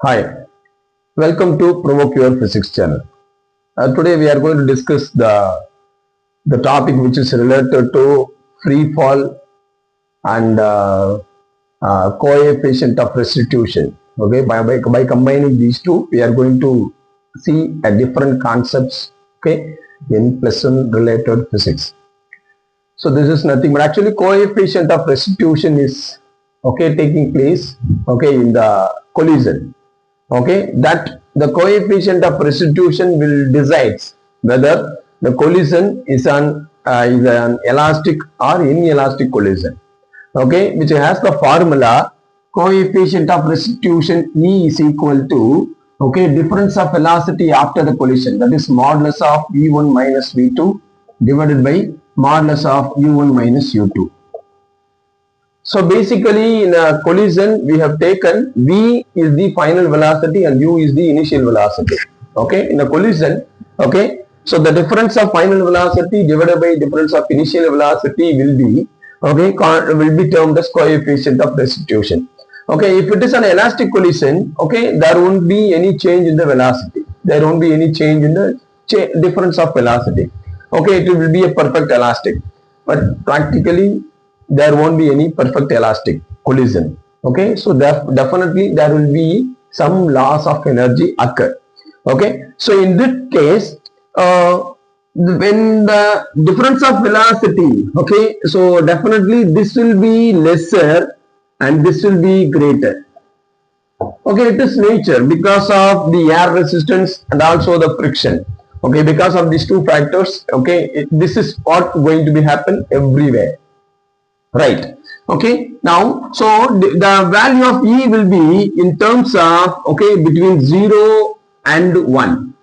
Hi, welcome to Provoke Your Physics channel. Today we are going to discuss the topic which is related to free fall and coefficient of restitution. Okay, by combining these two, we are going to see a different concepts. Okay, in lesson related physics. So this is nothing but actually coefficient of restitution is taking place in the collision. That the coefficient of restitution will decides whether the collision is an elastic or inelastic collision, which has the formula coefficient of restitution E is equal to difference of velocity after the collision, that is modulus of v1 minus v2 divided by modulus of u1 minus u2. So basically in a collision we have taken v is the final velocity and u is the initial velocity. In a collision, so the difference of final velocity divided by difference of initial velocity will be termed as coefficient of restitution. If it is an elastic collision, there won't be any change in the velocity. There won't be any change in the difference of velocity. It will be a perfect elastic, but practically there won't be any perfect elastic collision. So definitely there will be some loss of energy occur. So in this case, when the difference of velocity, so definitely this will be lesser and this will be greater. It is nature because of the air resistance and also the friction. Because of these two factors, this is what going to be happen everywhere. Right. Now, so the value of E will be in terms of, between 0 and 1.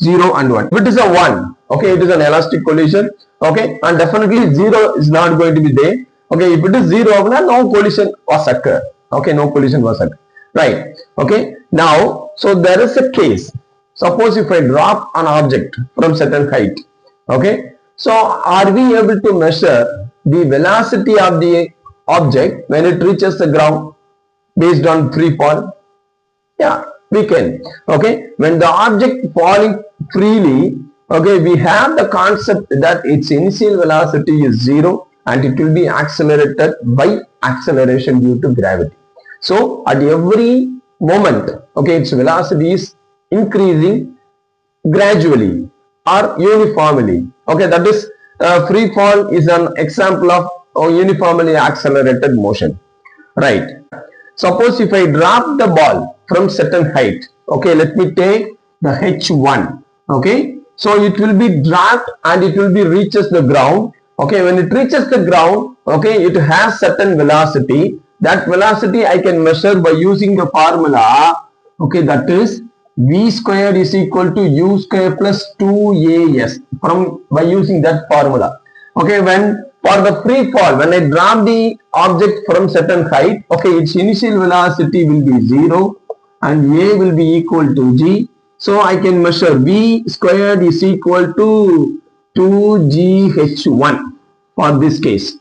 0 and 1. If it is a 1, it is an elastic collision, and definitely 0 is not going to be there. If it is 0, no collision was occur. No collision was occur. Right. Now, so there is a case. Suppose if I drop an object from certain height, so are we able to measure the velocity of the object when it reaches the ground based on free fall? Yeah, we can. When the object falling freely, we have the concept that its initial velocity is 0 and it will be accelerated by acceleration due to gravity. So at every moment, its velocity is increasing gradually or uniformly. That is free fall is an example of uniformly accelerated motion. Right. Suppose if I drop the ball from certain height, let me take the H1. So it will be dropped and it will be reaches the ground. When it reaches the ground, it has certain velocity. That velocity I can measure by using the formula, that is v square is equal to u square plus 2as by using that formula. When for the free fall, when I drop the object from certain height, its initial velocity will be 0 and a will be equal to g. So I can measure v squared is equal to 2gh1 for this case.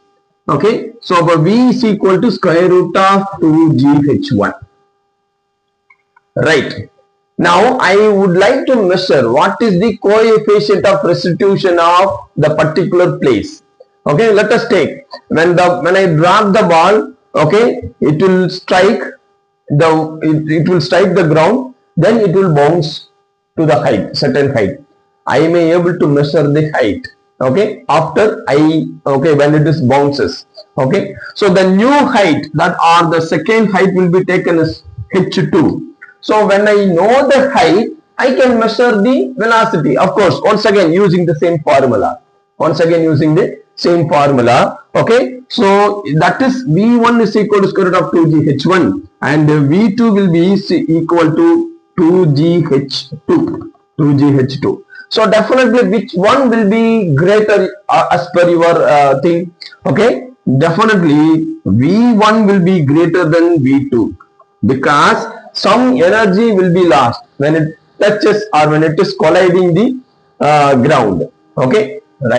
So for v is equal to square root of 2gh1. Right. Now I would like to measure what is the coefficient of restitution of the particular place. Let us take when I drop the ball, it will strike the ground, then it will bounce to the height, certain height. I may able to measure the height. After when it is bounces. So the new height that or the second height will be taken as H2. So when I know the height, I can measure the velocity. Of course, once again using the same formula. So that is V1 is equal to square root of 2gh1 and V2 will be equal to 2gh2. So definitely which one will be greater as per your thing? Definitely V1 will be greater than V2 because some energy will be lost when it touches or when it is colliding the ground.